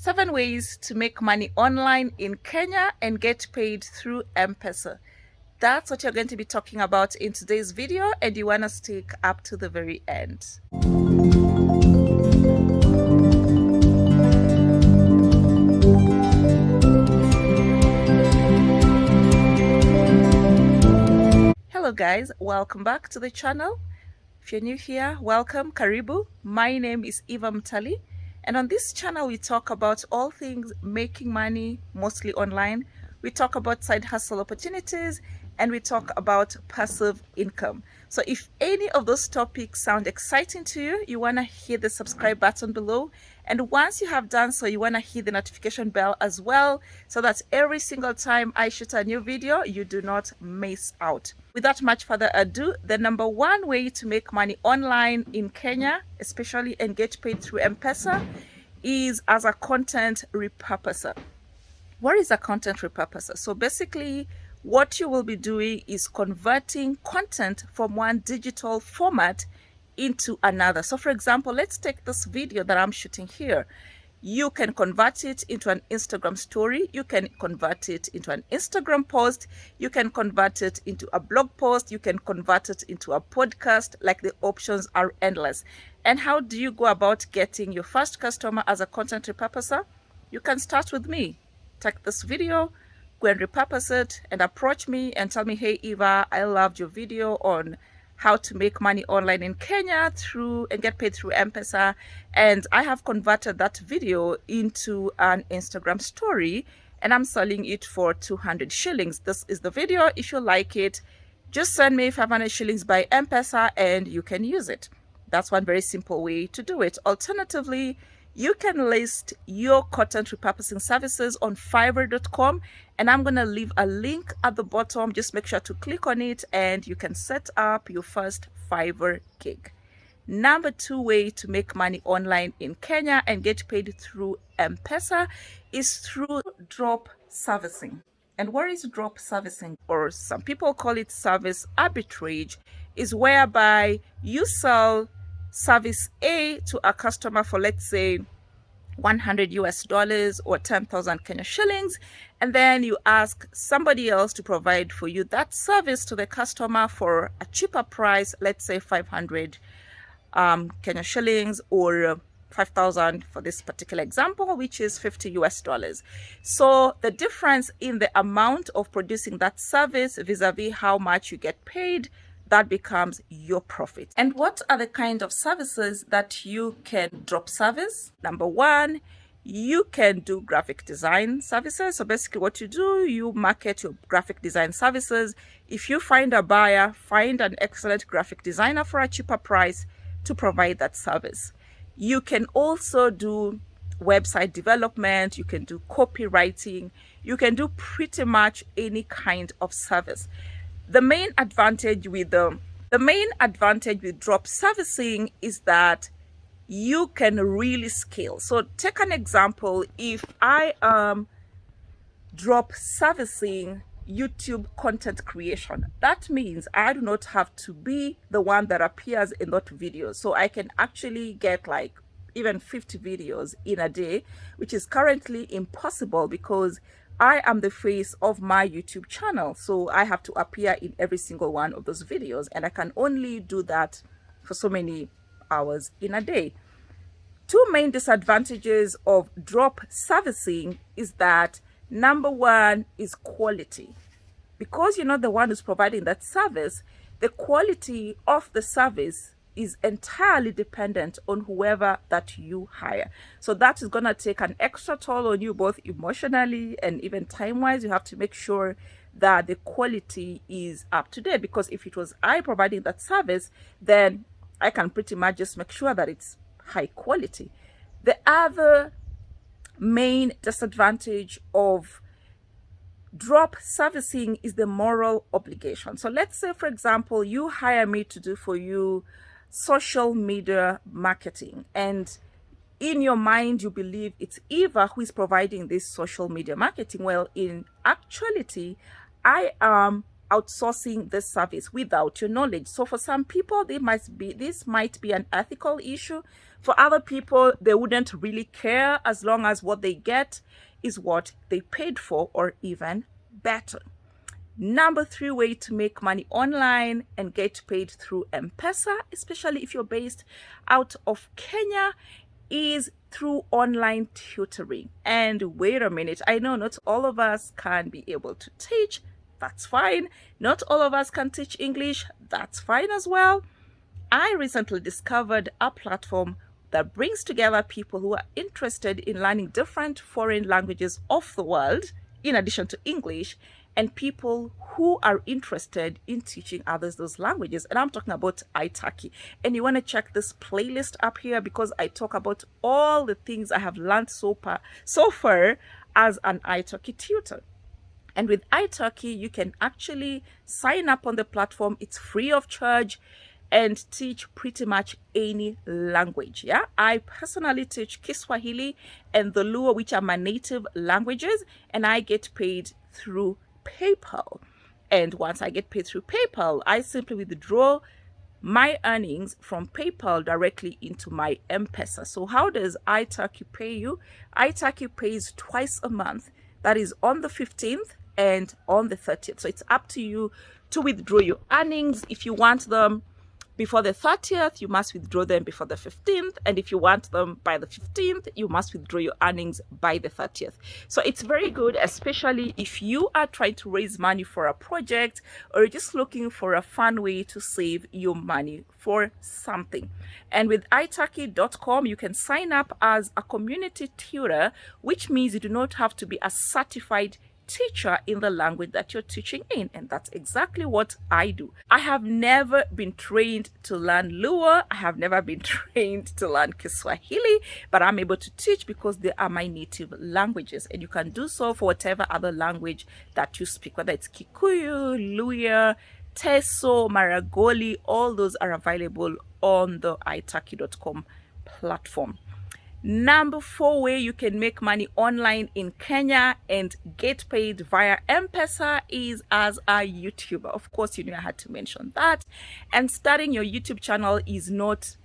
7 ways to make money online in Kenya and get paid through MPesa. That's what you're going to be talking about in today's video, and you want to stick up to the very end. Hello guys, welcome back to the channel. If you're new here, welcome, karibu. My name is EvaMTalii, and on this channel we talk about all things making money, mostly online. We talk about side hustle opportunities, and we talk about passive income. So if any of those topics sound exciting to you, you want to hit the subscribe button below. And once you have done so, you want to hit the notification bell as well, so that every single time I shoot a new video, you do not miss out. Without much further ado, the number one way to make money online in Kenya, especially and get paid through M-Pesa, is as a content repurposer. What is a content repurposer? So basically, what you will be doing is converting content from one digital format into another. So for example, let's take this video that I'm shooting here. You can convert it into an Instagram story. You can convert it into an Instagram post. You can convert it into a blog post. You can convert it into a podcast. Like, the options are endless. And how do you go about getting your first customer as a content repurposer? You can start with me. Take this video, go and repurpose it, and approach me and tell me, hey Eva, I loved your video on how to make money online in Kenya and get paid through M-Pesa, and I have converted that video into an Instagram story and I'm selling it for 200 shillings. This is the video. If you like it, just send me 500 shillings by M-Pesa and you can use it. That's one very simple way to do it. Alternatively, you can list your content repurposing services on Fiverr.com, and I'm going to leave a link at the bottom. Just make sure to click on it and you can set up your first Fiverr gig. Number two way to make money online in Kenya and get paid through M-Pesa is through drop servicing. And what is drop servicing? Or some people call it service arbitrage, is whereby you sell service A to a customer for, let's say, $100 or 10,000 Kenya shillings, and then you ask somebody else to provide for you that service to the customer for a cheaper price, let's say 500 Kenya shillings, or 5,000 for this particular example, which is $50. So the difference in the amount of producing that service vis-a-vis how much you get paid, that becomes your profit. And what are the kind of services that you can drop service? Number one, you can do graphic design services. So basically what you do, you market your graphic design services. If you find a buyer, find an excellent graphic designer for a cheaper price to provide that service. You can also do website development, you can do copywriting, you can do pretty much any kind of service. The main advantage with drop servicing is that you can really scale. So take an example. If I am drop servicing YouTube content creation, that means I do not have to be the one that appears in that video. So I can actually get like even 50 videos in a day, which is currently impossible because I am the face of my YouTube channel, so I have to appear in every single one of those videos, and I can only do that for so many hours in a day. Two main disadvantages of drop servicing is that number one is quality. Because you're not the one who's providing that service, the quality of the service is entirely dependent on whoever that you hire. So that is going to take an extra toll on you, both emotionally and even time-wise. You have to make sure that the quality is up to date, because if it was I providing that service, then I can pretty much just make sure that it's high quality. The other main disadvantage of drop servicing is the moral obligation. So let's say, for example, you hire me to do for you social media marketing, and in your mind you believe it's Eva who is providing this social media marketing. Well, in actuality, I am outsourcing this service without your knowledge. So for some people, this might be an ethical issue. For other people, they wouldn't really care as long as what they get is what they paid for, or even better. Number 3 way to make money online and get paid through M-Pesa, especially if you're based out of Kenya, is through online tutoring. And wait a minute, I know not all of us can be able to teach. That's fine. Not all of us can teach English. That's fine as well. I recently discovered a platform that brings together people who are interested in learning different foreign languages of the world, in addition to English, and people who are interested in teaching others those languages. And I'm talking about Italii. And you want to check this playlist up here because I talk about all the things I have learned so far as an Italii tutor. And with Italii, you can actually sign up on the platform. It's free of charge and teach pretty much any language. Yeah, I personally teach Kiswahili and the Luo, which are my native languages, and I get paid through PayPal. And once I get paid through PayPal, I simply withdraw my earnings from PayPal directly into my M-Pesa. So how does Italii pay you? Italii pays twice a month. That is on the 15th and on the 30th. So it's up to you to withdraw your earnings. If you want them before the 30th, you must withdraw them before the 15th. And if you want them by the 15th, you must withdraw your earnings by the 30th. So it's very good, especially if you are trying to raise money for a project or you're just looking for a fun way to save your money for something. And with italii.com, you can sign up as a community tutor, which means you do not have to be a certified teacher in the language that you're teaching in, and that's exactly what I do. I have never been trained to learn Luo. I have never been trained to learn Kiswahili, but I'm able to teach because they are my native languages, and you can do so for whatever other language that you speak, whether it's Kikuyu, Luya, Teso, Maragoli. All those are available on the italii.com platform. Number 4 way you can make money online in Kenya and get paid via M-Pesa is as a YouTuber. Of course, you know I had to mention that. And starting your YouTube channel is not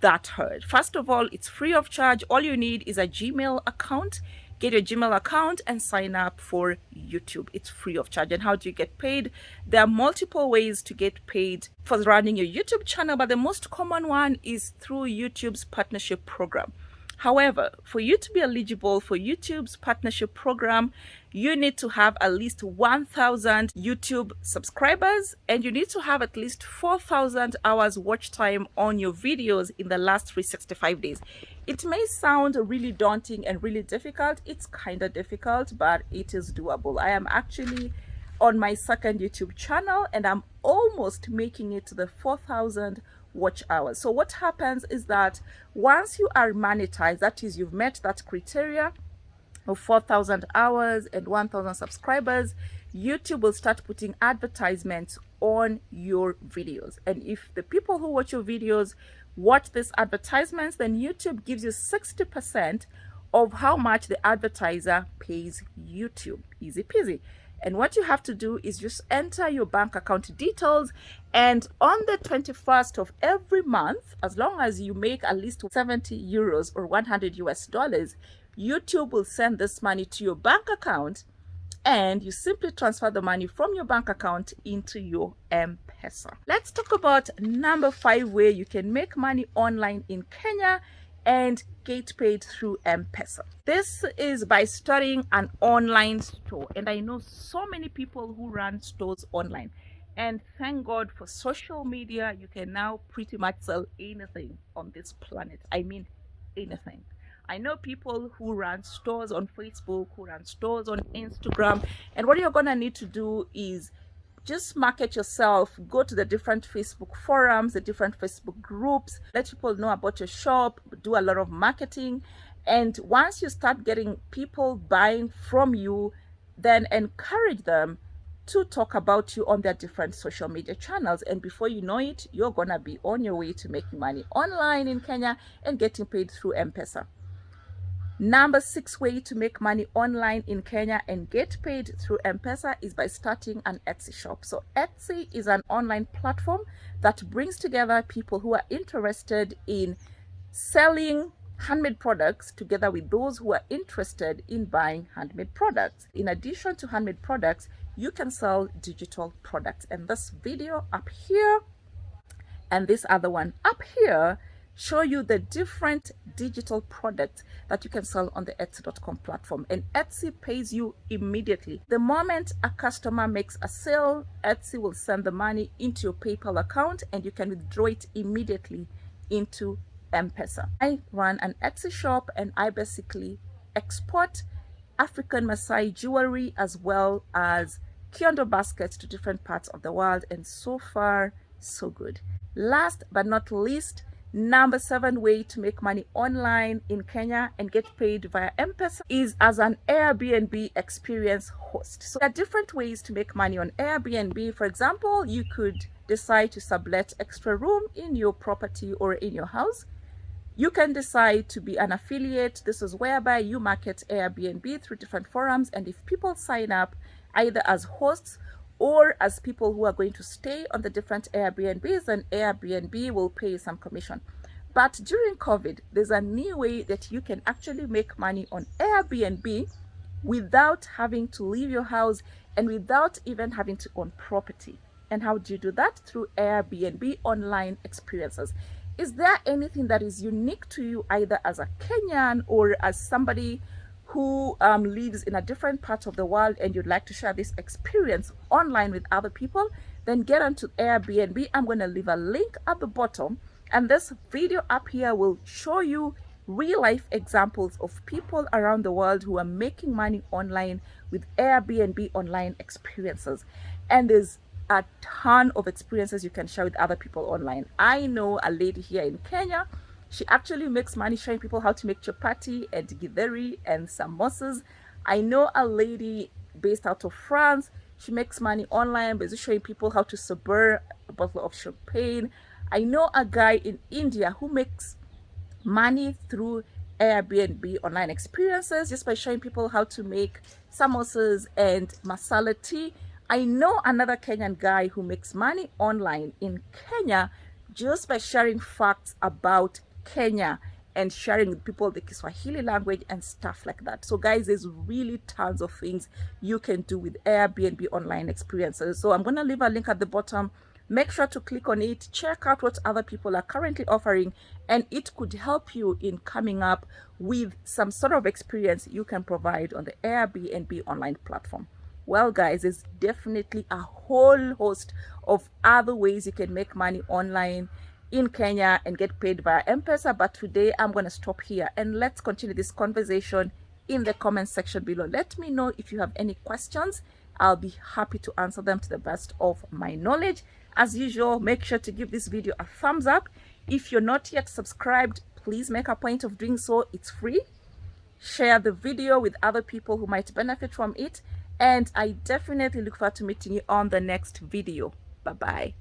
that hard. First of all, it's free of charge. All you need is a Gmail account. Get your Gmail account and sign up for YouTube. It's free of charge. And how do you get paid? There are multiple ways to get paid for running your YouTube channel, but the most common one is through YouTube's partnership program. However, for you to be eligible for YouTube's partnership program, you need to have at least 1,000 YouTube subscribers, and you need to have at least 4,000 hours watch time on your videos in the last 365 days. It may sound really daunting and really difficult. It's kind of difficult, but it is doable. I am actually on my second YouTube channel, and I'm almost making it to the 4,000 watch hours. So what happens is that once you are monetized, that is, you've met that criteria of 4,000 hours and 1,000 subscribers, YouTube will start putting advertisements on your videos. And if the people who watch your videos watch these advertisements, then YouTube gives you 60% of how much the advertiser pays YouTube. Easy peasy. And what you have to do is just enter your bank account details, and on the 21st of every month, as long as you make at least 70 euros or 100 US dollars, YouTube will send this money to your bank account, and you simply transfer the money from your bank account into your M-Pesa. Let's talk about number 5 where you can make money online in Kenya and get paid through M-Pesa. This is by starting an online store, and I know so many people who run stores online, and thank God for social media. You can now pretty much sell anything on this planet. I mean anything. I know people who run stores on Facebook, who run stores on Instagram, and what you're gonna need to do is just market yourself. Go to the different Facebook forums, the different Facebook groups, let people know about your shop, do a lot of marketing. And once you start getting people buying from you, then encourage them to talk about you on their different social media channels. And before you know it, you're gonna be on your way to making money online in Kenya and getting paid through M-Pesa. Number 6 way to make money online in Kenya and get paid through MPesa is by starting an Etsy shop. So Etsy is an online platform that brings together people who are interested in selling handmade products together with those who are interested in buying handmade products. In addition to handmade products, you can sell digital products. And this video up here and this other one up here show you the different digital products that you can sell on the Etsy.com platform. And Etsy pays you immediately. The moment a customer makes a sale, Etsy will send the money into your PayPal account and you can withdraw it immediately into MPesa. I run an Etsy shop and I basically export African Maasai jewelry as well as kiondo baskets to different parts of the world, and so far so good. Last but not least, number 7 way to make money online in Kenya and get paid via M-Pesa is as an Airbnb experience host. So there are different ways to make money on Airbnb. For example, you could decide to sublet extra room in your property or in your house. You can decide to be an affiliate. This is whereby you market Airbnb through different forums, and if people sign up either as hosts or as people who are going to stay on the different Airbnbs, then Airbnb will pay you some commission. But during COVID, there's a new way that you can actually make money on Airbnb without having to leave your house and without even having to own property. And how do you do that? Through Airbnb online experiences. Is there anything that is unique to you either as a Kenyan or as somebody who lives in a different part of the world and you'd like to share this experience online with other people? Then get onto Airbnb. I'm going to leave a link at the bottom, and this video up here will show you real life examples of people around the world who are making money online with Airbnb online experiences. And there's a ton of experiences you can share with other people online. I know a lady here in Kenya. She actually makes money showing people how to make chapati and githeri and samosas. I know a lady based out of France. She makes money online by showing people how to sabour a bottle of champagne. I know a guy in India who makes money through Airbnb online experiences just by showing people how to make samosas and masala tea. I know another Kenyan guy who makes money online in Kenya just by sharing facts about Kenya and sharing with people the Kiswahili language and stuff like that. So guys, there's really tons of things you can do with Airbnb online experiences. So I'm going to leave a link at the bottom. Make sure to click on it, check out what other people are currently offering, and it could help you in coming up with some sort of experience you can provide on the Airbnb online platform. Well guys, there's definitely a whole host of other ways you can make money online in Kenya and get paid via M-Pesa, but today I'm going to stop here and let's continue this conversation in the comment section below. Let me know if you have any questions. I'll be happy to answer them to the best of my knowledge. As usual, make sure to give this video a thumbs up. If you're not yet subscribed, please make a point of doing so. It's free. Share the video with other people who might benefit from it. And I definitely look forward to meeting you on the next video. Bye-bye.